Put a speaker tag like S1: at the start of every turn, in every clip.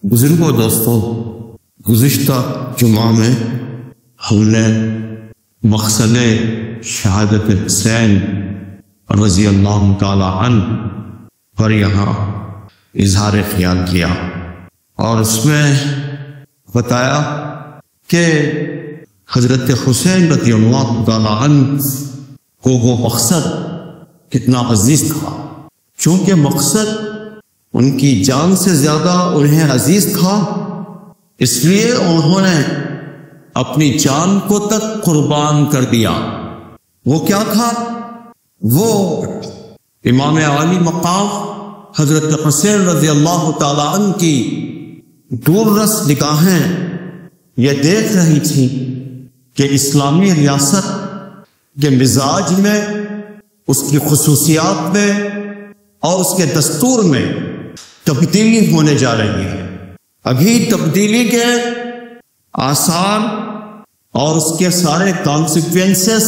S1: بزرگوں دوستوں، گزشتہ جمعہ میں ہم نے مقصد شہادت حسین رضی اللہ تعالی عنہ پر یہاں اظہار خیال کیا اور اس میں بتایا کہ حضرت حسین رضی اللہ تعالی عنہ کو وہ مقصد کتنا عزیز تھا، چونکہ مقصد ان کی جان سے زیادہ انہیں عزیز تھا، اس لیے انہوں نے اپنی جان کو تک قربان کر دیا۔ وہ کیا تھا؟ وہ امام عالی مقام حضرت حسین رضی اللہ تعالی عنہ کی دور رس نگاہیں یہ دیکھ رہی تھی کہ اسلامی ریاست کے مزاج میں، اس کی خصوصیات میں اور اس کے دستور میں تبدیلی ہونے جا رہی ہے۔ ابھی تبدیلی کے آثار اور اس کے سارے کانسیکوینسز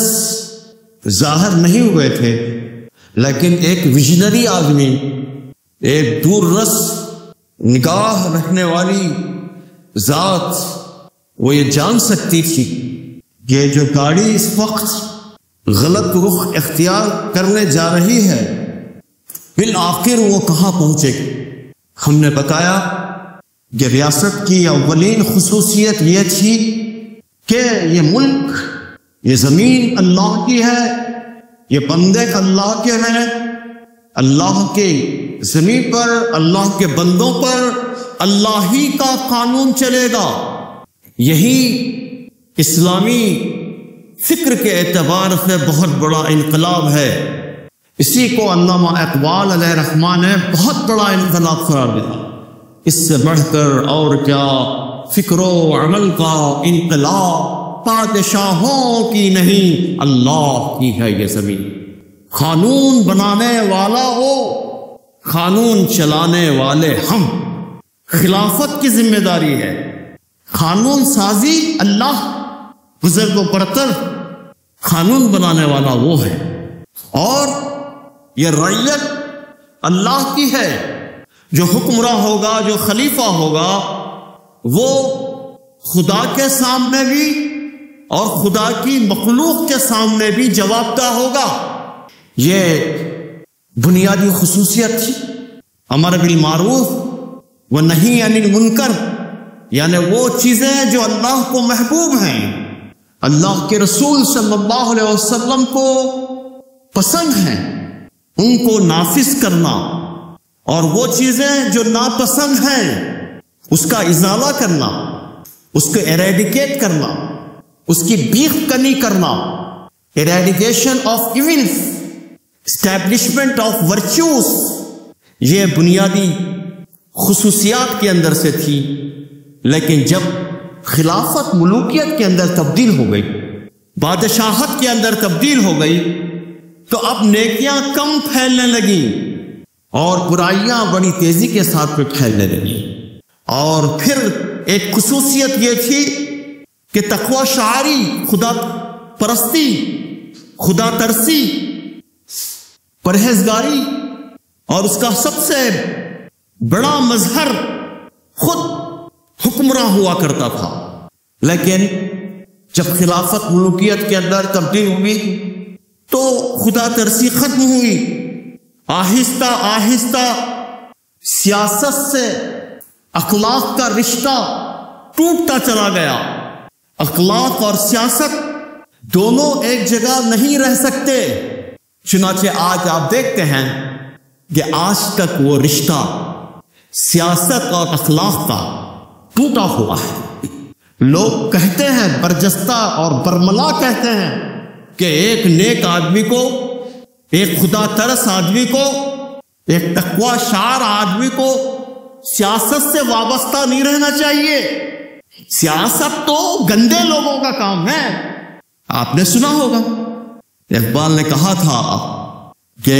S1: ظاہر نہیں ہوئے تھے، لیکن ایک ویژنری آدمی، ایک دور رس نگاہ رکھنے والی ذات، وہ یہ جان سکتی تھی کہ جو گاڑی اس وقت غلط رخ اختیار کرنے جا رہی ہے بالآخر وہ کہاں پہنچے گی۔ ہم نے بتایا کہ ریاست کی اولین خصوصیت یہ تھی کہ یہ ملک، یہ زمین اللہ کی ہے، یہ بندے اللہ کے ہیں، اللہ کے زمین پر، اللہ کے بندوں پر اللہ ہی کا قانون چلے گا۔ یہی اسلامی فکر کے اعتبار سے بہت بڑا انقلاب ہے۔ اسی کو علامہ اقبال علیہ رحمٰن نے بہت بڑا انقلاب قرار دیا۔ اس سے بڑھ کر اور کیا فکر و عمل کا انقلاب بادشاہوں کی نہیں، اللہ کی ہے یہ زمین۔ قانون بنانے والا وہ، قانون چلانے والے ہم۔ خلافت کی ذمہ داری ہے، قانون سازی اللہ، بزرگ و برتر، قانون بنانے والا وہ ہے، اور یہ رعیت اللہ کی ہے۔ جو حکمراں ہوگا، جو خلیفہ ہوگا، وہ خدا کے سامنے بھی اور خدا کی مخلوق کے سامنے بھی جواب دہ ہوگا۔ یہ بنیادی خصوصیت تھی۔ امر بالمعروف و نہی عن المنکر، یعنی وہ چیزیں جو اللہ کو محبوب ہیں، اللہ کے رسول صلی اللہ علیہ وسلم کو پسند ہیں، ان کو نافذ کرنا، اور وہ چیزیں جو ناپسند ہیں اس کا ازالہ کرنا، اس کو ایریڈیکیٹ کرنا، اس کی بیخ کنی کرنا، eradication of Evans, establishment of virtues, یہ بنیادی خصوصیات کے اندر سے تھی۔ لیکن جب خلافت ملوکیت کے اندر تبدیل ہو گئی، بادشاہت کے اندر تبدیل ہو گئی، تو اب نیکیاں کم پھیلنے لگیں اور برائیاں بڑی تیزی کے ساتھ پھیلنے لگیں۔ اور پھر ایک خصوصیت یہ تھی کہ تقوی شعاری، خدا پرستی، خدا ترسی، پرہیزگاری، اور اس کا سب سے بڑا مظہر خود حکمراں ہوا کرتا تھا۔ لیکن جب خلافت ملوکیت کے اندر تبدیل ہوئی تو خدا ترسی ختم ہوئی۔ آہستہ آہستہ سیاست سے اخلاق کا رشتہ ٹوٹتا چلا گیا۔ اخلاق اور سیاست دونوں ایک جگہ نہیں رہ سکتے، چنانچہ آج آپ دیکھتے ہیں کہ آج تک وہ رشتہ سیاست اور اخلاق کا ٹوٹا ہوا ہے۔ لوگ کہتے ہیں، برجستہ اور برملا کہتے ہیں کہ ایک نیک آدمی کو، ایک خدا ترس آدمی کو، ایک تقوی شعار آدمی کو سیاست سے وابستہ نہیں رہنا چاہیے۔ سیاست تو گندے لوگوں کا کام ہے۔ آپ نے سنا ہوگا، اقبال نے کہا تھا کہ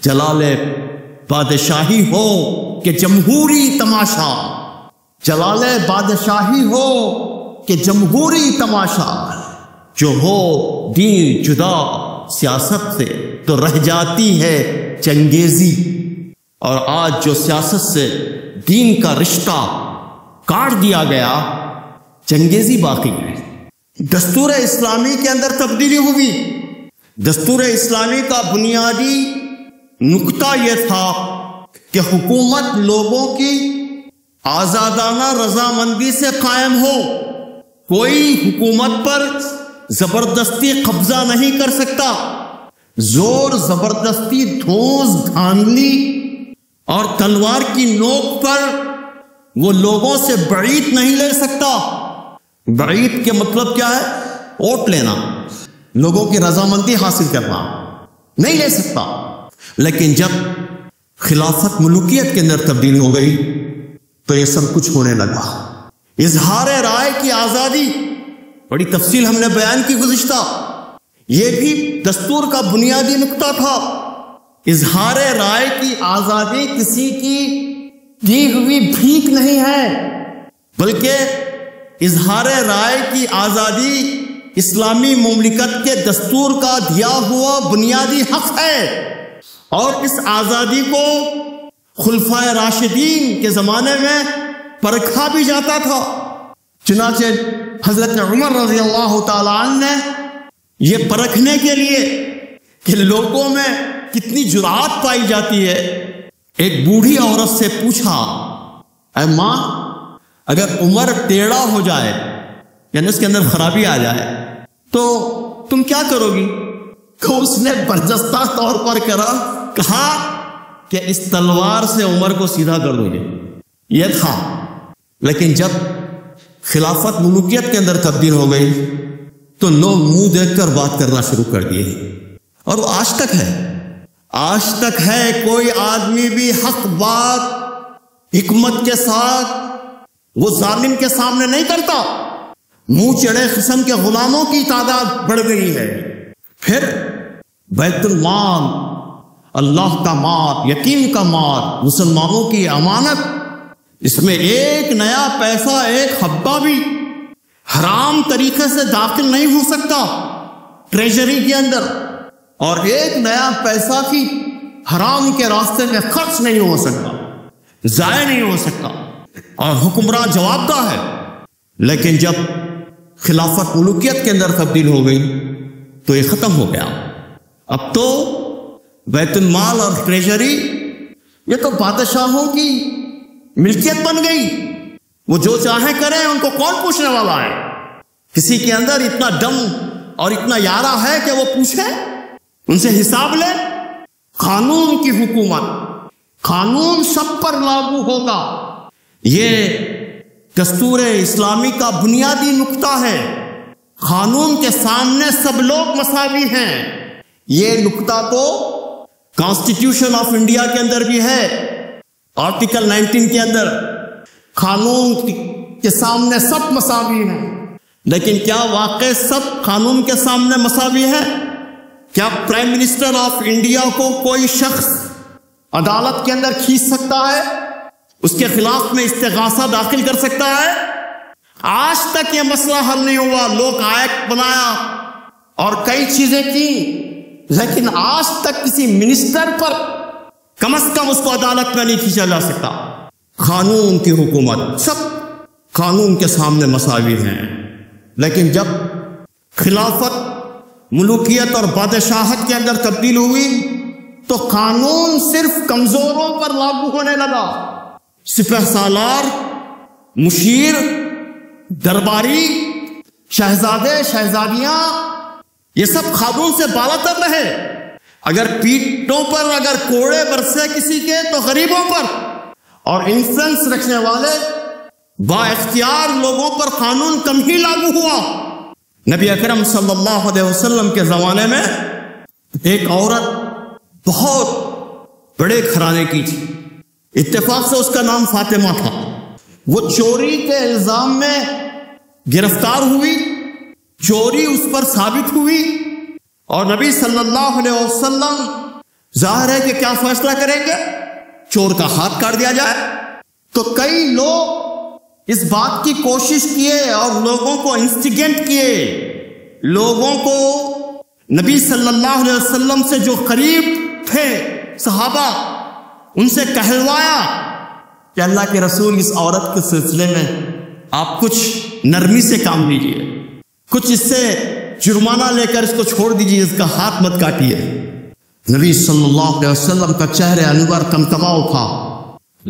S1: جلال بادشاہی ہو کہ جمہوری تماشا، جلال بادشاہی ہو کہ جمہوری تماشا، جو ہو دین جدا سیاست سے تو رہ جاتی ہے چنگیزی۔ اور آج جو سیاست سے دین کا رشتہ کاٹ دیا گیا، چنگیزی باقی ہے۔ دستور اسلامی کے اندر تبدیلی ہوئی۔ دستور اسلامی کا بنیادی نقطہ یہ تھا کہ حکومت لوگوں کی آزادانہ رضامندی سے قائم ہو، کوئی حکومت پر زبردستی قبضہ نہیں کر سکتا، زور زبردستی، دھونس دھاندلی اور تلوار کی نوک پر وہ لوگوں سے بعید نہیں لے سکتا۔ بعید کے مطلب کیا ہے؟ ووٹ لینا، لوگوں کی رضامندی حاصل کرنا، نہیں لے سکتا۔ لیکن جب خلافت ملوکیت کے اندر تبدیل ہو گئی تو یہ سب کچھ ہونے لگا۔ اظہار رائے کی آزادی، بڑی تفصیل ہم نے بیان کی گزشتہ، یہ بھی دستور کا بنیادی نقطہ تھا۔ اظہار رائے کی آزادی کسی کی دی ہوئی بھیک نہیں ہے، بلکہ اظہار رائے کی آزادی اسلامی مملکت کے دستور کا دیا ہوا بنیادی حق ہے، اور اس آزادی کو خلفائے راشدین کے زمانے میں پرکھا بھی جاتا تھا۔ چنانچہ حضرت عمر رضی اللہ تعالی عنہ نے یہ پرکھنے کے لیے کہ لوگوں میں کتنی جرأت پائی جاتی ہے، ایک بوڑھی عورت سے پوچھا، اے ماں، اگر عمر ٹیڑھا ہو جائے، یعنی اس کے اندر خرابی آ جائے، تو تم کیا کرو گی؟ تو اس نے برجستہ طور پر کہا کہ اس تلوار سے عمر کو سیدھا کر دو گے۔ یہ تھا۔ لیکن جب خلافت ملوکیت کے اندر تبدیل ہو گئی تو لوگ منہ دیکھ کر بات کرنا شروع کر دیے، اور وہ آج تک ہے۔ آج تک ہے، کوئی آدمی بھی حق بات حکمت کے ساتھ وہ ظالم کے سامنے نہیں کرتا۔ منہ چڑھے قسم کے غلاموں کی تعداد بڑھ گئی ہے۔ پھر بیت المال، اللہ کا مال، یتیم کا مال، مسلمانوں کی امانت، اس میں ایک نیا پیسہ، ایک حبہ بھی حرام طریقے سے داخل نہیں ہو سکتا ٹریجری کے اندر، اور ایک نیا پیسہ بھی حرام کے راستے میں خرچ نہیں ہو سکتا، ضائع نہیں ہو سکتا، اور حکمراں جواب دہ ہے۔ لیکن جب خلافت ملوکیت کے اندر تبدیل ہو گئی تو یہ ختم ہو گیا۔ اب تو بیت المال اور ٹریجری یہ تو بادشاہوں کی ملکیت بن گئی، وہ جو چاہیں کریں، ان کو کون پوچھنے والا ہے؟ کسی کے اندر اتنا دم اور اتنا یارہ ہے کہ وہ پوچھے، ان سے حساب لے؟ قانون کی حکومت، قانون سب پر لاگو ہوگا، یہ دستور اسلامی کا بنیادی نقطہ ہے۔ قانون کے سامنے سب لوگ مساوی ہیں، یہ نقطہ تو کانسٹیٹیوشن آف انڈیا کے اندر بھی ہے، آرٹیکل 19 کے اندر، قانون کے سامنے سب مساوی ہیں۔ لیکن کیا واقع سب قانون کے سامنے مساوی ہے؟ کیا پرائم منسٹر آف انڈیا کو کوئی شخص عدالت کے اندر کھینچ سکتا ہے؟ اس کے خلاف میں استغاثہ داخل کر سکتا ہے؟ آج تک یہ مسئلہ حل نہیں ہوا۔ لوگ ایکٹ بنایا اور کئی چیزیں کی، لیکن آج تک کسی منسٹر پر کم از کم اس کو عدالت میں نہیں کھینچا جا سکتا۔ قانون کی حکومت، سب قانون کے سامنے مساوی ہیں۔ لیکن جب خلافت ملوکیت اور بادشاہت کے اندر تبدیل ہوئی تو قانون صرف کمزوروں پر لاگو ہونے لگا۔ سپہ سالار، مشیر، درباری، شہزادے، شہزادیاں، یہ سب قانون سے بالا تر رہے۔ اگر پیٹوں پر اگر کوڑے برسے کسی کے تو غریبوں پر، اور انفلوئنس رکھنے والے با اختیار لوگوں پر قانون کم ہی لاگو ہوا۔ نبی اکرم صلی اللہ علیہ وسلم کے زمانے میں ایک عورت بہت بڑے گھرانے کی تھی، اتفاق سے اس کا نام فاطمہ تھا۔ وہ چوری کے الزام میں گرفتار ہوئی، چوری اس پر ثابت ہوئی، اور نبی صلی اللہ علیہ وسلم ظاہر ہے کہ کیا فیصلہ کریں گے؟ چور کا ہاتھ کاٹ دیا جائے۔ تو کئی لوگ اس بات کی کوشش کیے اور لوگوں کو انسٹیگیٹ کیے، لوگوں کو نبی صلی اللہ علیہ وسلم سے جو قریب تھے صحابہ، ان سے کہلوایا کہ اللہ کے رسول اس عورت کے سلسلے میں آپ کچھ نرمی سے کام لیجیے، کچھ اس سے جرمانہ لے کر اس کو چھوڑ دیجیے، اس کا ہاتھ مت کاٹیے۔ نبی صلی اللہ علیہ وسلم کا چہرہ انور کمکما اٹھا،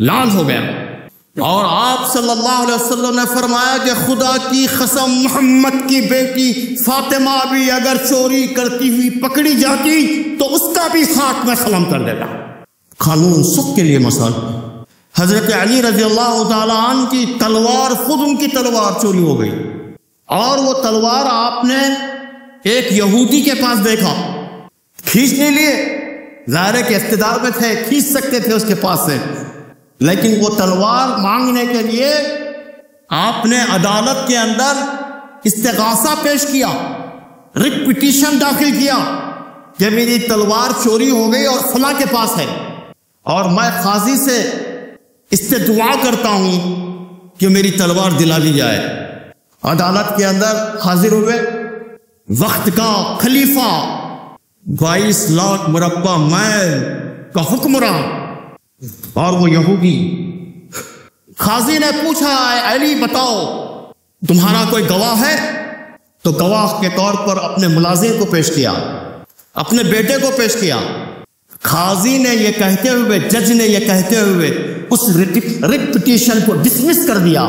S1: لال ہو گیا، اور آپ صلی اللہ علیہ وسلم نے فرمایا کہ خدا کی قسم محمد کی بیٹی فاطمہ بھی اگر چوری کرتی ہوئی پکڑی جاتی تو اس کا بھی ہاتھ میں قلم کر دیتا۔ قانون سب کے لیے مسئلہ۔ حضرت علی رضی اللہ تعالیٰ عنہ کی تلوار، خود ان کی تلوار چوری ہو گئی، اور وہ تلوار آپ نے ایک یہودی کے پاس دیکھا، کھینچ نہیں لیے، ظاہر کے اقتدار میں تھے، کھینچ سکتے تھے اس کے پاس سے، لیکن وہ تلوار مانگنے کے لیے آپ نے عدالت کے اندر استغاثہ پیش کیا، ریٹ پٹیشن داخل کیا کہ میری تلوار چوری ہو گئی اور فلاں کے پاس ہے، اور میں قاضی سے اس سے دعا کرتا ہوں کہ میری تلوار دلا دی جائے۔ عدالت کے اندر حاضر ہوئے، وقت کا خلیفہ 22 لاکھ مربع میل کا حکمراں، اور وہ یہودی۔ قاضی نے پوچھا، اے علی بتاؤ تمہارا کوئی گواہ ہے؟ تو گواہ کے طور پر اپنے ملازم کو پیش کیا، اپنے بیٹے کو پیش کیا۔ قاضی نے یہ کہتے ہوئے، جج نے یہ کہتے ہوئے اس ریٹ پٹیشن کو ڈسمس کر دیا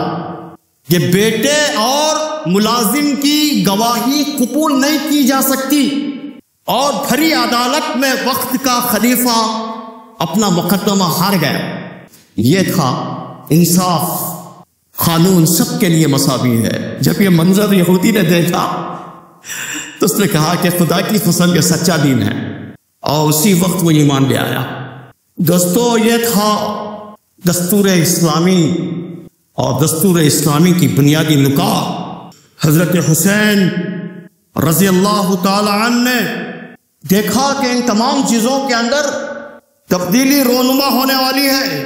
S1: کہ بیٹے اور ملازم کی گواہی قبول نہیں کی جا سکتی، اور بھری عدالت میں وقت کا خلیفہ اپنا مقدمہ ہار گیا۔ یہ تھا انصاف، قانون سب کے لیے مساوی ہے۔ جب یہ منظر یہودی نے دیکھا تو اس نے کہا کہ خدا کی قسم یہ سچا دین ہے، اور اسی وقت وہ ایمان لے آیا۔ دوستو، یہ تھا دستور اسلامی اور دستور اسلامی کی بنیادی نکات۔ حضرت حسین رضی اللہ تعالی عنہ نے دیکھا کہ ان تمام چیزوں کے اندر تبدیلی رونما ہونے والی ہے،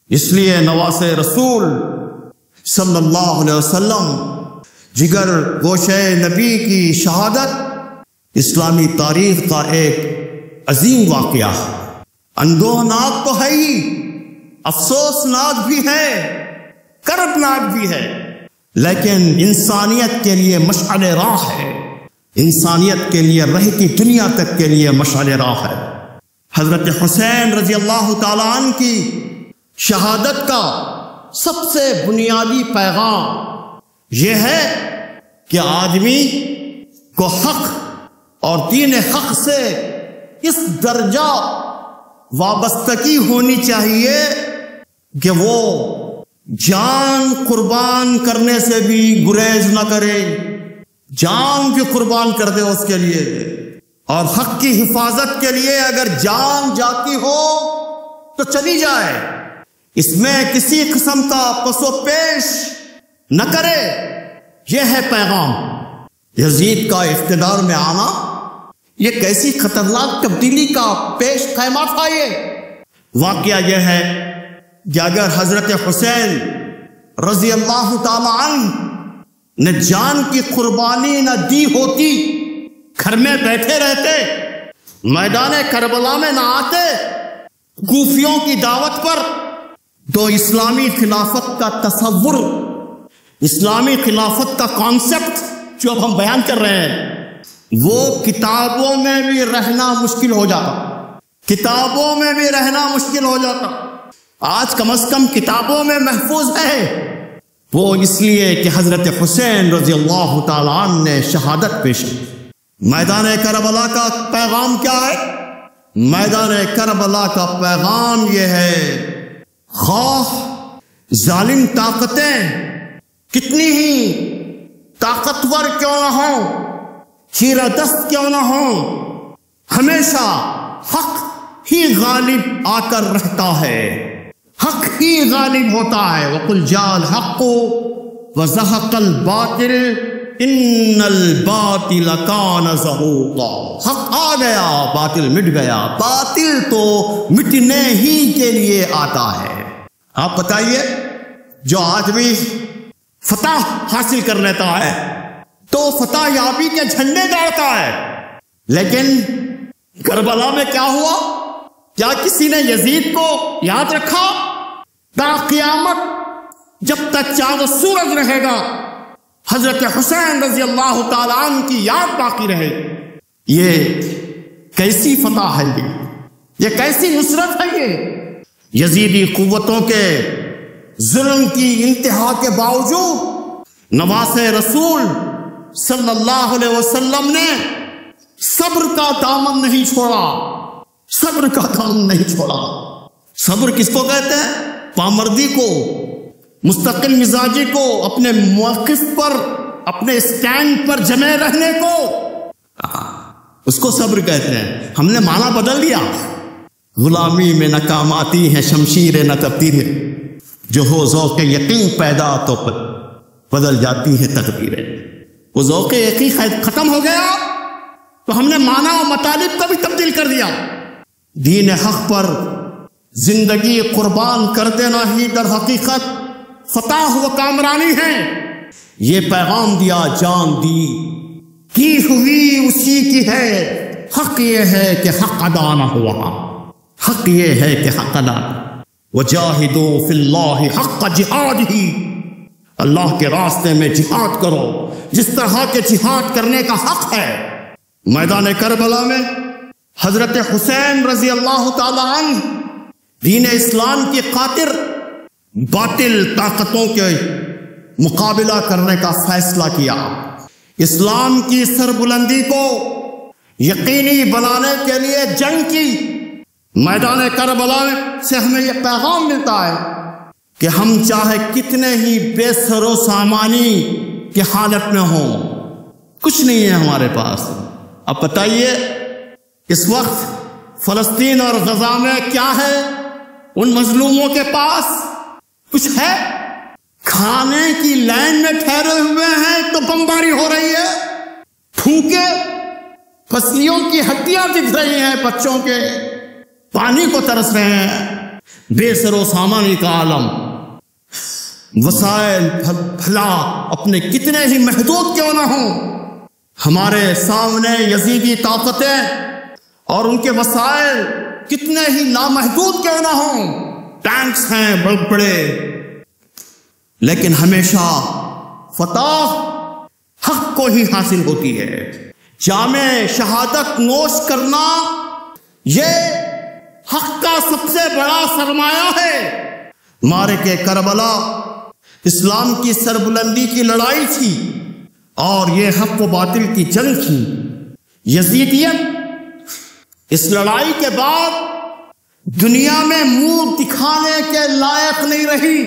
S1: اس لیے نواز رسول صلی اللہ علیہ وسلم، جگر گوشہ نبی کی شہادت اسلامی تاریخ کا ایک عظیم واقعہ، اندوہناک تو ہے ہی، افسوسناک بھی ہے، کربناک بھی ہے، لیکن انسانیت کے لیے مشعل راہ ہے، انسانیت کے لیے رہتی دنیا تک کے لیے مشعل راہ ہے۔ حضرت حسین رضی اللہ تعالیٰ عنہ کی شہادت کا سب سے بنیادی پیغام یہ ہے کہ آدمی کو حق اور دین حق سے اس درجہ وابستگی ہونی چاہیے کہ وہ جان قربان کرنے سے بھی گریز نہ کرے، جان بھی قربان کر دے اس کے لیے، اور حق کی حفاظت کے لیے اگر جان جاتی ہو تو چلی جائے، اس میں کسی قسم کا پس و پیش نہ کرے۔ یہ ہے پیغام۔ یزید کا اقتدار میں آنا یہ کیسی خطرناک تبدیلی کا پیش خیمہ تھا۔ یہ واقعہ یہ ہے کہ اگر حضرت حسین رضی اللہ تعالی عنہ نے جان کی قربانی نہ دی ہوتی، گھر میں بیٹھے رہتے، میدان کربلا میں نہ آتے کوفیوں کی دعوت پر، تو اسلامی خلافت کا تصور، اسلامی خلافت کا کانسیپٹ جو اب ہم بیان کر رہے ہیں، وہ کتابوں میں بھی رہنا مشکل ہو جاتا، کتابوں میں بھی رہنا مشکل ہو جاتا۔ آج کم از کم کتابوں میں محفوظ ہے، وہ اس لیے کہ حضرت حسین رضی اللہ تعالیٰ عنہ نے شہادت پیش کی۔ میدان کربلا کا پیغام کیا ہے؟ میدان کربلا کا پیغام یہ ہے، خواہ ظالم طاقتیں کتنی ہی طاقتور کیوں نہ ہوں، چیرہ دست کیوں نہ ہوں، ہمیشہ حق ہی غالب آ کر رہتا ہے، حق ہی غالب ہوتا ہے۔ وَقُلْ جَاءَ الْحَقُّ وَزَهَقَ الْبَاطِلُ ان الباطل کان زہوقا۔ حق آ گیا، باطل مٹ گیا۔ باطل تو مٹنے ہی کے لیے آتا ہے۔ آپ بتائیے، جو آدمی فتح حاصل کر لیتا ہے تو فتح یابی کے جھنڈے گاڑتا ہے، لیکن کربلا میں کیا ہوا؟
S2: کیا کسی نے یزید کو یاد رکھا؟ تا قیامت جب تک چاند و سورج رہے گا حضرت حسین رضی اللہ تعالیٰ عنہ کی یاد باقی رہے. یہ کیسی فتح ہے، یہ کیسی نصرت ہے؟ یہ یزیدی قوتوں کے ظلم کی انتہا کے باوجود نواز رسول صلی اللہ علیہ وسلم نے صبر کا دامن نہیں چھوڑا، صبر کا دامن نہیں چھوڑا. صبر کس کو کہتے ہیں؟ پامردی کو، مستقل مزاجی کو، اپنے موقف پر، اپنے اسٹینڈ پر جمے رہنے کو، اس کو صبر کہتے ہیں. ہم نے معنی بدل دیا. غلامی میں نہ کام آتی ہے شمشیر نہ تبدیلیں، جو ہو ذوق یقین پیدا تو بدل جاتی ہے تقدیریں. وہ ذوق یقین ختم ہو گیا تو ہم نے معنی و مطالب کو بھی تبدیل کر دیا. دین حق پر زندگی قربان کر دینا ہی در حقیقت فتح و کامرانی ہے. یہ پیغام دیا، جان دی کی ہوئی اسی کی ہے. حق یہ ہے کہ حق ادا نہ ہوا، حق یہ ہے کہ حق ادا. وجاہدوا فی اللہ حق جہادہ، اللہ کے راستے میں جہاد کرو جس طرح کے جہاد کرنے کا حق ہے. میدان کربلا میں حضرت حسین رضی اللہ تعالی عنہ دین اسلام کی خاطر باطل طاقتوں کے مقابلہ کرنے کا فیصلہ کیا. اسلام کی سربلندی کو یقینی بنانے کے لیے جنگ کی. میدان کربلا سے ہمیں یہ پیغام ملتا ہے کہ ہم چاہے کتنے ہی بے سر و سامانی کی حالت میں ہوں، کچھ نہیں ہے ہمارے پاس. اب بتائیے اس وقت فلسطین اور غزہ میں کیا ہے؟ ان مظلوموں کے پاس کچھ ہے؟ کھانے کی لائن میں ٹھہرے ہوئے ہیں تو بمباری ہو رہی ہے، پھوکے پسلیوں کی ہڈیاں دکھ رہی ہیں، بچوں کے پانی کو ترس رہے ہیں. بے سر و سامانی کا عالم، وسائل بھلا اپنے کتنے ہی محدود کیوں نہ ہوں، ہمارے سامنے یزیدی طاقتیں اور ان کے وسائل کتنے ہی نامحدود کیوں نہ ہوں، ٹینکس ہیں بڑے بڑے، لیکن ہمیشہ فتح حق کو ہی حاصل ہوتی ہے. جامِ شہادت نوش کرنا یہ حق کا سب سے بڑا سرمایہ ہے. معرکہ کربلا اسلام کی سربلندی کی لڑائی تھی اور یہ حق و باطل کی جنگ تھی. یزیدیت اس لڑائی کے بعد دنیا میں منہ دکھانے کے لائق نہیں رہی.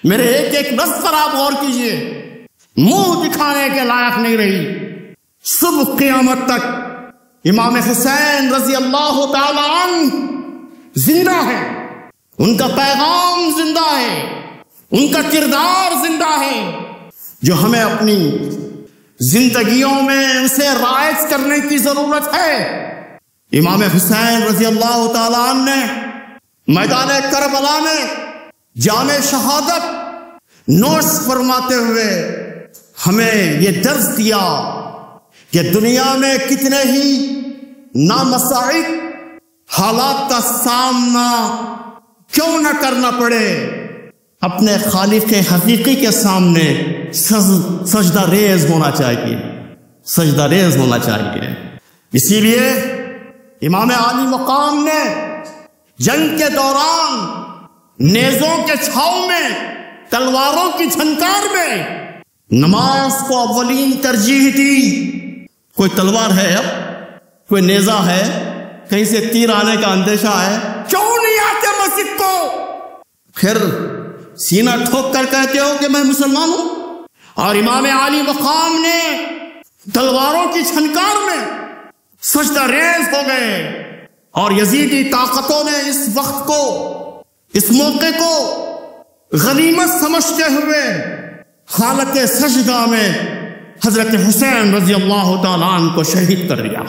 S2: میرے ایک ایک لفظ پر آپ غور کیجئے، منہ دکھانے کے لائق نہیں رہی. صبح قیامت تک امام حسین رضی اللہ تعالی عنہ زندہ ہے، ان کا پیغام زندہ ہے، ان کا کردار زندہ ہے، جو ہمیں اپنی زندگیوں میں اسے رائج کرنے کی ضرورت ہے. امام حسین رضی اللہ تعالیٰ عنہ نے میدان کربلا میں جامِ شہادت نوش فرماتے ہوئے ہمیں یہ درس دیا کہ دنیا میں کتنے ہی نامساعد حالات کا سامنا کیوں نہ کرنا پڑے، اپنے خالق حقیقی کے سامنے سجدہ ریز ہونا چاہیے، سجدہ ریز ہونا چاہیے. اسی لیے امام عالی مقام نے جنگ کے دوران نیزوں کے چھاؤں میں، تلواروں کی جھنکار میں نماز کو اولین ترجیح دی. کوئی تلوار ہے، اب کوئی نیزہ ہے، کہیں سے تیر آنے کا اندیشہ ہے، کیوں نہیں آتے مسجد کو؟ پھر سینہ ٹھوک کر کہتے ہو کہ میں مسلمان ہوں. اور امام عالی مقام نے تلواروں کی چھنکار میں سجدہ ریز ہو گئے، اور یزیدی طاقتوں نے اس وقت کو، اس موقع کو غنیمت سمجھتے ہوئے حالت سجدہ میں حضرت حسین رضی اللہ تعالیٰ عنہ کو شہید کر دیا.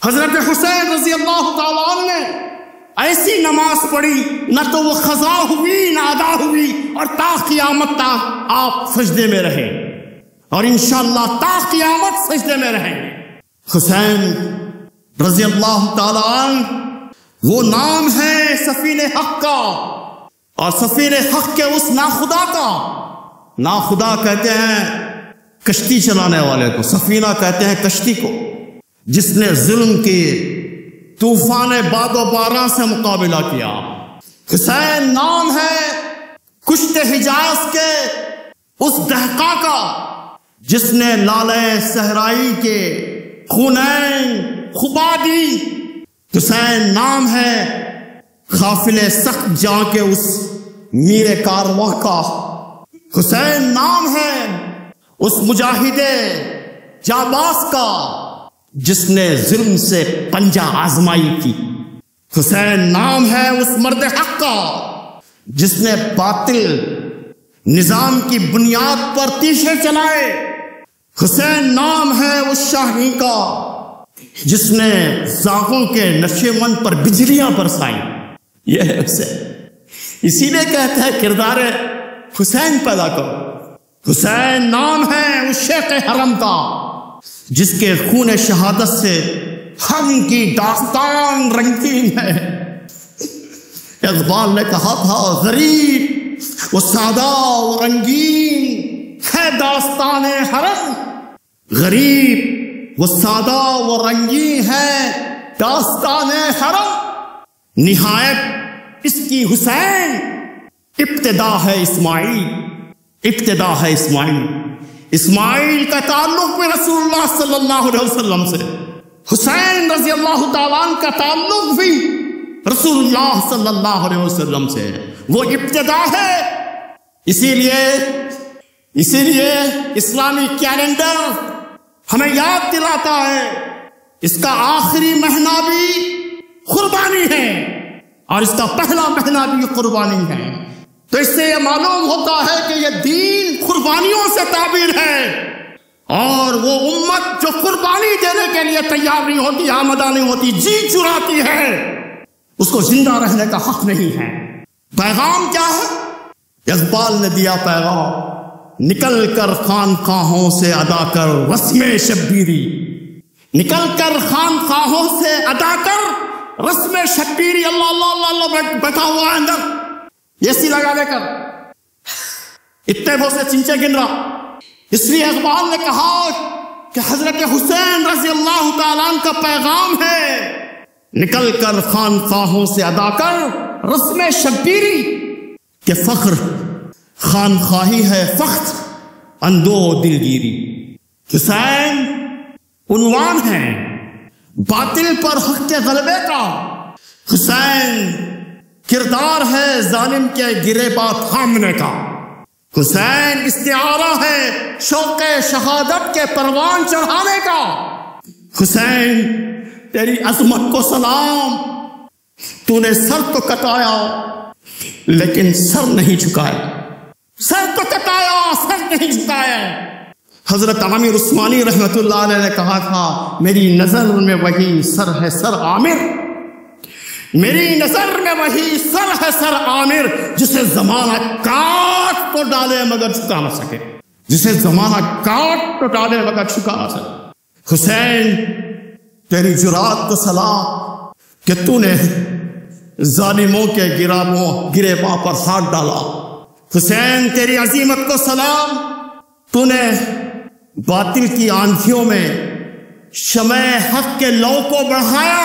S2: حضرت حسین رضی اللہ تعالیٰ عنہ نے ایسی نماز پڑھی، نہ تو وہ قضا ہوئی نہ ادا ہوئی، اور تا قیامت تک آپ سجدے میں رہے، اور انشاءاللہ تا قیامت سجدے میں رہیں. حسین رضی اللہ تعالیٰ عنہ وہ نام ہے سفینہ حق کا، اور سفینہ حق کے اس ناخدا کا۔ ناخدا کہتے ہیں کشتی چلانے والے کو، سفینہ کہتے ہیں کشتی کو، جس نے ظلم کی طوفان باد و باران سے مقابلہ کیا۔ حسین نام ہے کشت حجاز کے اس دہقا کا جس نے لالے صحرائی کے خونین خبا دی۔ حسین نام ہے قافل سخت جاں کے اس میر کارواں کا۔ حسین نام ہے اس مجاہد جانباز کا جس نے ظلم سے پنجہ آزمائی کی۔ حسین نام ہے اس مرد حق کا جس نے باطل نظام کی بنیاد پر تیشے چلائے۔ حسین نام ہے اس شاہین کا جس نے زاغوں کے نشیمن پر بجلیاں برسائیں۔ یہ ہے حسین، اسی لیے کہتے ہیں کردار حسین پیدا کرو۔ حسین نام ہے اس شیخ حرم کا جس کے خون شہادت سے ہم کی داستان رنگین ہے۔ اقبال نے کہا تھا غریب و سادہ و رنگین ہے داستان حرم، غریب و سادہ و رنگین ہے داستان حرم، نہایت اس کی حسین ابتدا ہے اسماعیل، ابتدا ہے اسماعیل۔ اسماعیل کا تعلق بھی رسول اللہ صلی اللہ علیہ وسلم سے، حسین رضی اللہ تعالیٰ عنہ کا تعلق بھی رسول اللہ صلی اللہ علیہ وسلم سے، وہ ابتدا ہے۔ اسی لیے اسلامی کیلنڈر ہمیں یاد دلاتا ہے اس کا آخری مہینہ بھی قربانی ہے اور اس کا پہلا مہینہ بھی قربانی ہے۔ تو اس سے یہ معلوم ہوتا ہے کہ یہ دین قربانیوں سے تعبیر ہے، اور وہ امت جو قربانی دینے کے لیے تیار نہیں ہوتی، آمادہ نہیں ہوتی، جی چراتی ہے، اس کو زندہ رہنے کا حق نہیں ہے۔ پیغام کیا ہے؟ اقبال نے دیا پیغام، نکل کر خانقاہوں سے ادا کر رسم شبیری، نکل کر خانقاہوں سے ادا کر رسم شبیری۔ اللہ اللہ اللہ اللہ بیٹھا ہوا ہے اندر، یہ سی لگا دے کر اتنے بہت سے چنچے گن رہا۔ اس لیے اقبال نے کہا کہ حضرت حسین رضی اللہ تعالیٰ عنہ کا پیغام ہے، نکل کر خانقاہوں سے ادا کر رسم شبیری، کہ فخر خانخواہی ہے فخر اندو دلگیری۔ حسین عنوان ہے باطل پر حق کے غلبے کا، حسین کردار ہے ظالم کے گرے پا تھامنے کا، حسین استعارہ ہے شوق شہادت کے پروان چڑھانے کا۔ حسین تیری عظمت کو سلام، تو نے سر تو کٹایا لیکن سر نہیں جھکایا، سر تو کٹایا سر نہیں جھکایا۔ حضرت عامر عثمانی رحمت اللہ علیہ نے کہا تھا میری نظر میں وہی سر ہے سر عامر، میری نظر میں وہی سر ہے سر عامر، جسے زمانہ کاٹ تو ڈالے مگر چھکا نہ سکے، جسے زمانہ کاٹ تو ڈالے مگر چھکا نہ سکے۔ حسین تیری جرات کو سلام کہ تو نے ظالموں کے گرے پاں پر ہاتھ ڈالا، حسین تیری عظیمت کو سلام، تو نے باطل کی آندھیوں میں شمع حق کے لو کو بڑھایا۔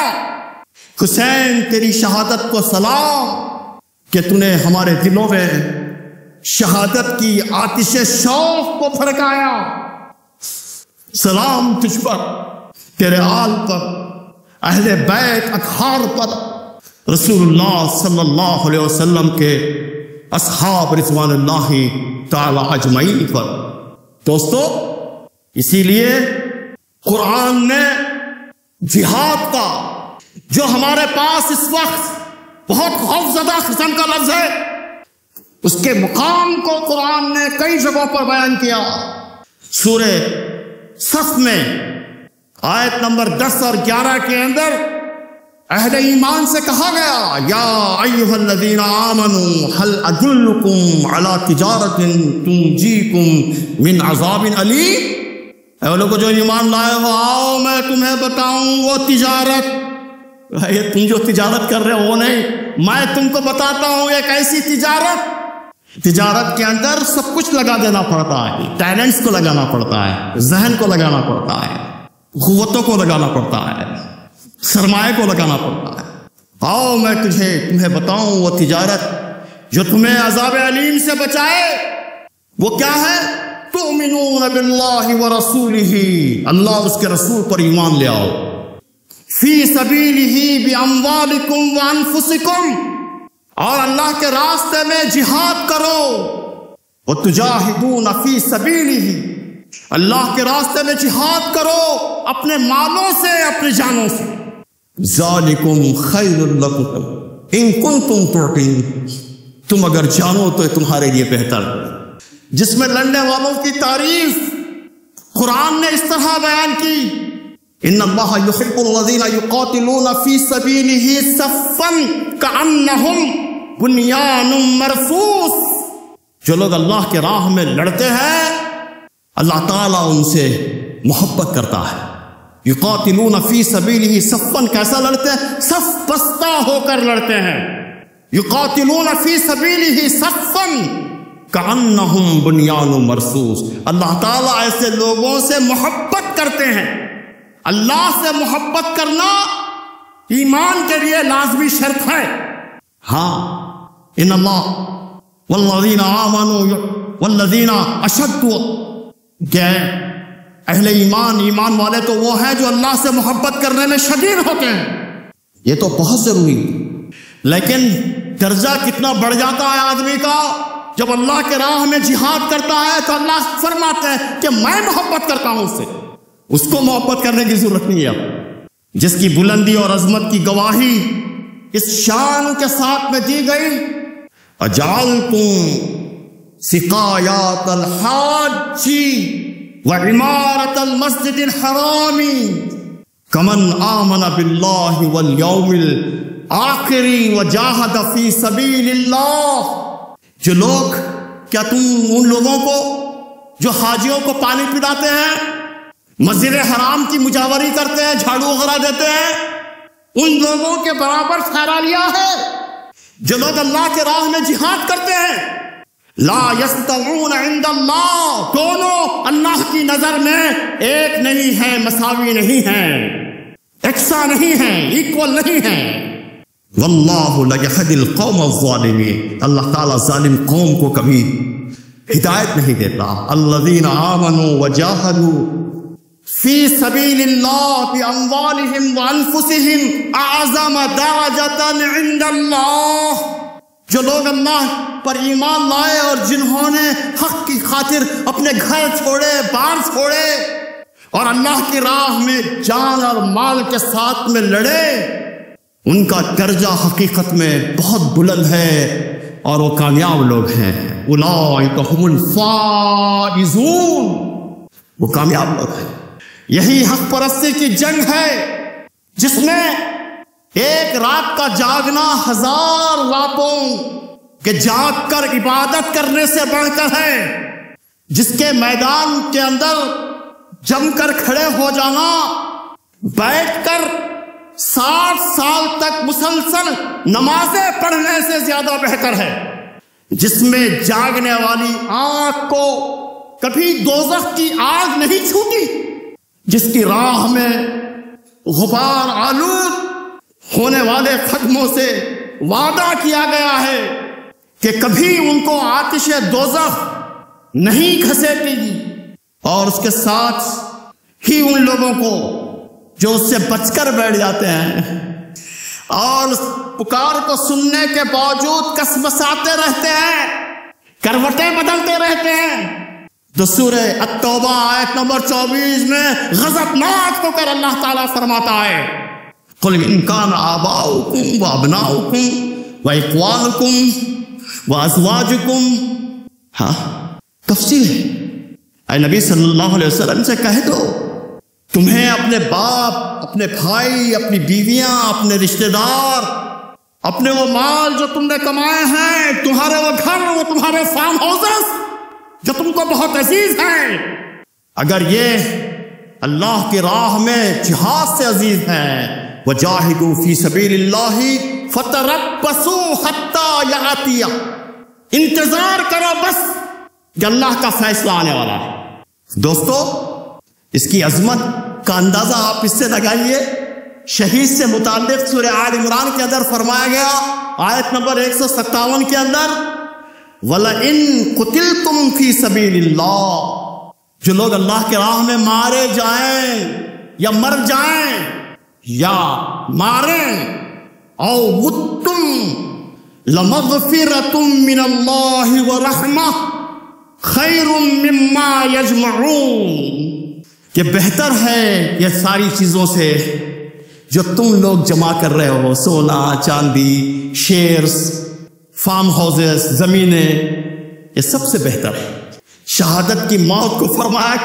S2: حسین تیری شہادت کو سلام کہ تو نے ہمارے دلوں میں شہادت کی آتش شوق کو بھڑکایا۔ سلام تجھ پر، تیرے آل پر، اہل بیت اطہار پر، رسول اللہ صلی اللہ علیہ وسلم کے اصحاب رضوان اللہ تعالی اجمعین پر۔ دوستو، اسی لیے قرآن نے جہاد کا، جو ہمارے پاس اس وقت بہت خوفزدہ قسم کا لفظ ہے، اس کے مقام کو قرآن نے کئی جگہوں پر بیان کیا۔ سورہ صف میں آیت نمبر 10 اور 11 کے اندر اہل ایمان سے کہا گیا یا ایھا الذین آمنوا هل ادلکم علی تجارۃ تنجیکم من عذاب علیم، اے لوگوں جو ایمان لائے ہو، آؤ میں تمہیں بتاؤں وہ تجارت یہ تم جو تجارت کر رہے ہو وہ نہیں، میں تم کو بتاتا ہوں ایک ایسی تجارت کے اندر سب کچھ لگا دینا پڑتا ہے، ٹیلنٹس کو لگانا پڑتا ہے، ذہن کو لگانا پڑتا ہے، قوتوں کو لگانا پڑتا ہے، سرمایہ کو لگانا پڑتا ہے۔ آؤ میں تمہیں بتاؤں وہ تجارت جو تمہیں عذاب علیم سے بچائے، وہ کیا ہے؟ تؤمنون باللہ ورسولہ، اللہ اس کے رسول پر ایمان لے آؤ، فی سبیلہ باموالکم وانفسکم، اور اللہ کے راستے میں جہاد کرو، وتجاہدون فی سبیلہ، اللہ کے راستے میں جہاد کرو اپنے مالوں سے، اپنی جانوں سے، ذالکم خیر لکم ان کنتم تعقلون، تم اگر جانو تو تمہارے لیے بہتر ہے۔ جس میں لڑنے والوں کی تعریف قرآن نے اس طرح بیان کی، ان اللہ یحب الذین یقاتلون فی سبیلہ صفا کأنہم بنیان مرصوص، جو لوگ اللہ کے راہ میں لڑتے ہیں اللہ تعالیٰ ان سے محبت کرتا ہے۔ یقاتلون فی سبیلہ صفا، کیسا لڑتے ہیں؟ صف بستہ ہو کر لڑتے ہیں۔ یقاتلون فی سبیلہ صفا کأنہم بنیان مرصوص، اللہ تعالیٰ ایسے لوگوں سے محبت کرتے ہیں۔ اللہ سے محبت کرنا ایمان کے لیے لازمی شرط ہے۔ ہاں، ان اللہ والذین آمنوا والذین اشد، کہ اہل ایمان والے تو وہ ہیں جو اللہ سے محبت کرنے میں شدید ہوتے ہیں، یہ تو بہت ضروری۔ لیکن درجہ کتنا بڑھ جاتا ہے آدمی کا جب اللہ کے راہ میں جہاد کرتا ہے، تو اللہ فرماتے ہیں کہ میں محبت کرتا ہوں اس سے، اس کو محبت کرنے کی ضرورت نہیں ہے۔ جس کی بلندی اور عظمت کی گواہی اس شان کے ساتھ میں دی گئی، اجعلتم سقایات الحاج وعمارت المسجد الحرام کمن آمن باللہ والیوم الآخر وجاہد فی سبیل اللہ، جو لوگ، کیا تم ان لوگوں کو جو حاجیوں کو پانی پلاتے ہیں، مسجد حرام کی مجاوری کرتے ہیں، جھاڑو وغیرہ دیتے ہیں، ان لوگوں کے برابر ٹھہرا لیا ہے جو لوگ اللہ کے راہ میں جہاد کرتے ہیں؟ لا یستوون عند اللہ، دونوں اللہ کی نظر میں ایک نہیں ہیں، مساوی نہیں ہیں، یکساں نہیں ہیں، ایکول نہیں ہیں۔ واللہ لا یہدی القوم الظالمین، اللہ تعالیٰ ظالم قوم کو کبھی ہدایت نہیں دیتا۔ الذین آمنوا وجاہدوا فی سبیل اللہ باموالہم وانفسہم اعظم درجۃ عند اللہ، جو لوگ اللہ پر ایمان لائے اور جنہوں نے حق کی خاطر اپنے گھر چھوڑے، بار چھوڑے اور اللہ کی راہ میں جان اور مال کے ساتھ میں لڑے، ان کا درجہ حقیقت میں بہت بلند ہے اور وہ کامیاب لوگ ہیں۔ اولئک ھم الفائزون، وہ کامیاب لوگ ہیں۔ یہی حق پرستی کی جنگ ہے جس میں ایک رات کا جاگنا 1000 راتوں کے جاگ کر عبادت کرنے سے بڑھ کر ہے، جس کے میدان کے اندر جم کر کھڑے ہو جانا بیٹھ کر 60 سال تک مسلسل نمازیں پڑھنے سے زیادہ بہتر ہے، جس میں جاگنے والی آنکھ کو کبھی دوزخ کی آگ نہیں چھوتی، جس کی راہ میں غبار آلود ہونے والے قدموں سے وعدہ کیا گیا ہے کہ کبھی ان کو آتش دوزخ نہیں گھسیٹے گی، اور اس کے ساتھ ہی ان لوگوں کو جو اس سے بچ کر بیٹھ جاتے ہیں اور اس پکار کو سننے کے باوجود کسمساتے رہتے ہیں، کروٹیں بدلتے رہتے ہیں، تو سورہ التوبہ آیت نمبر 24 میں غضبناک ہو کر اللہ تعالیٰ فرماتا ہے، قُلْ إِنْ كَانَ آبَاؤُكُمْ وَأَبْنَاؤُكُمْ وَإِخْوَانُكُمْ وَأَزْوَاجُكُمْ، ہاں تفصیل ہے۔ اے نبی صلی اللہ علیہ وسلم سے کہہ دو، تمہیں اپنے باپ، اپنے بھائی، اپنی بیویاں، اپنے رشتہ دار، اپنے وہ مال جو تم نے کمائے ہیں، تمہارے وہ گھر، وہ تمہارے فارم ہاؤسز جو تم کو بہت عزیز ہیں، اگر یہ اللہ کی راہ میں جہاد سے عزیز ہیں، وجاہدوا فی سبیل اللہ فتربصوا حتی یأتی، انتظار کرو بس کہ اللہ کا فیصلہ آنے والا ہے۔ دوستو، اس کی عظمت کا اندازہ آپ اس سے لگائیے، شہید سے متعلق سورہ آل عمران کے اندر فرمایا گیا آیت نمبر 157 کے اندر، وَلَئِن قُتِلْتُمْ فِي سَبِيلِ اللَّهِ، جو لوگ اللہ کے راہ میں مارے جائیں یا مر جائیں یا ماریں، او متم لَمَغْفِرَةٌ مِّنَ اللَّهِ وَرَحْمَةٌ خَيْرٌ مِّمَّا يَجْمَعُونَ، کہ بہتر ہے یہ ساری چیزوں سے جو تم لوگ جمع کر رہے ہو، سونا چاندی، شیئرز، فارم ہاؤسز، زمینیں، یہ سب سے بہتر ہے۔ شہادت کی موت کو فرمایا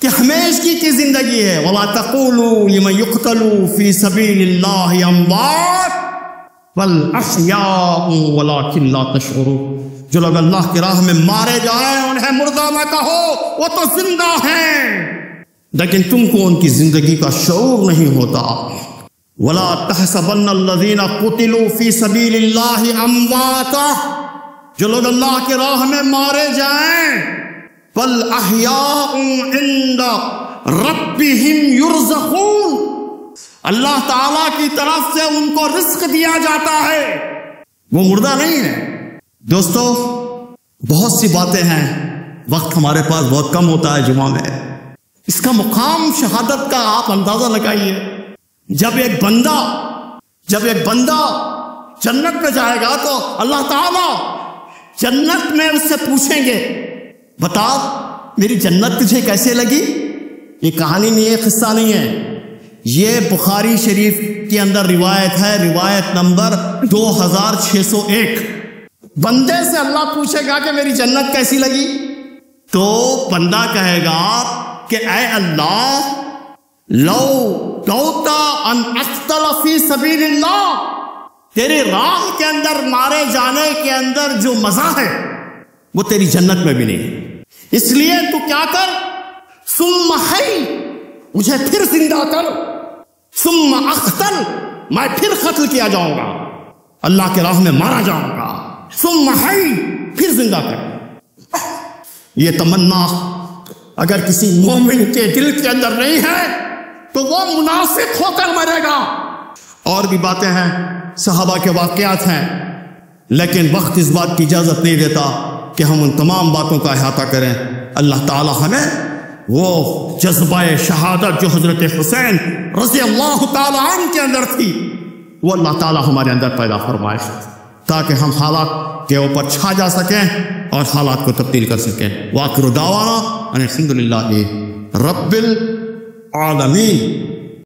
S2: کہ ہمیشگی کی زندگی ہے، وَلَا تَقُولُوا لِمَنْ يُقْتَلُ فِي سَبِيلِ اللَّهِ أَمْوَاتٌ بَلْ أَحْيَاءٌ وَلَكِنْ لَا تَشْعُرُونَ، جو لوگ اللہ کی راہ میں مارے جائیں انہیں مردہ نہ کہو، وہ تو زندہ ہیں، لیکن تم کو ان کی زندگی کا شعور نہیں ہوتا۔ وَلَا تَحْسَبَنَّ الَّذِينَ قُتِلُوا فِي سَبِيلِ اللَّهِ أَمْوَاتًا، جو لوگ اللہ کے راہ میں مارے جائیں، بَلْ أَحْيَاءٌ عِنْدَ رَبِّهِمْ يُرْزَقُونَ، اللہ تعالیٰ کی طرف سے ان کو رزق دیا جاتا ہے، وہ مردہ نہیں ہے۔ دوستو، بہت سی باتیں ہیں، وقت ہمارے پاس بہت کم ہوتا ہے جمعہ میں، اس کا مقام شہادت کا آپ اندازہ لگائیے۔ جب ایک بندہ جنت میں جائے گا تو اللہ تعالیٰ جنت میں اس سے پوچھیں گے، بتا میری جنت تجھے کیسے لگی؟ یہ کہانی نہیں ہے، قصہ نہیں ہے، یہ بخاری شریف کے اندر روایت ہے، روایت نمبر 2601۔ بندے سے اللہ پوچھے گا کہ میری جنت کیسی لگی، تو بندہ کہے گا کہ اے اللہ، لو دوتا ان اقتل فی سبیل اللہ، تیری راہ کے اندر مارے جانے کے اندر جو مزہ ہے وہ تیری جنت میں بھی نہیں ہے، اس لیے تو کیا کر، ثم حی، مجھے پھر زندہ کر، ثم اقتل، میں پھر قتل کیا جاؤں گا، اللہ کے راہ میں مارا جاؤں گا، ثم حی، پھر زندہ کر۔ یہ تمنا اگر کسی مومن کے دل کے اندر نہیں ہے تو وہ منافق ہو کر مرے گا۔ اور بھی باتیں ہیں، صحابہ کے واقعات ہیں، لیکن وقت اس بات کی اجازت نہیں دیتا کہ ہم ان تمام باتوں کا احاطہ کریں۔ اللہ تعالی ہمیں وہ جذبہ شہادت جو حضرت حسین رضی اللہ تعالی عنہ کے اندر تھی، وہ اللہ تعالی ہمارے اندر پیدا فرمائے، تاکہ ہم حالات کے اوپر چھا جا سکیں اور حالات کو تبدیل کر سکیں۔ وآخر دعوانا ان الحمد للہ رب العالمین۔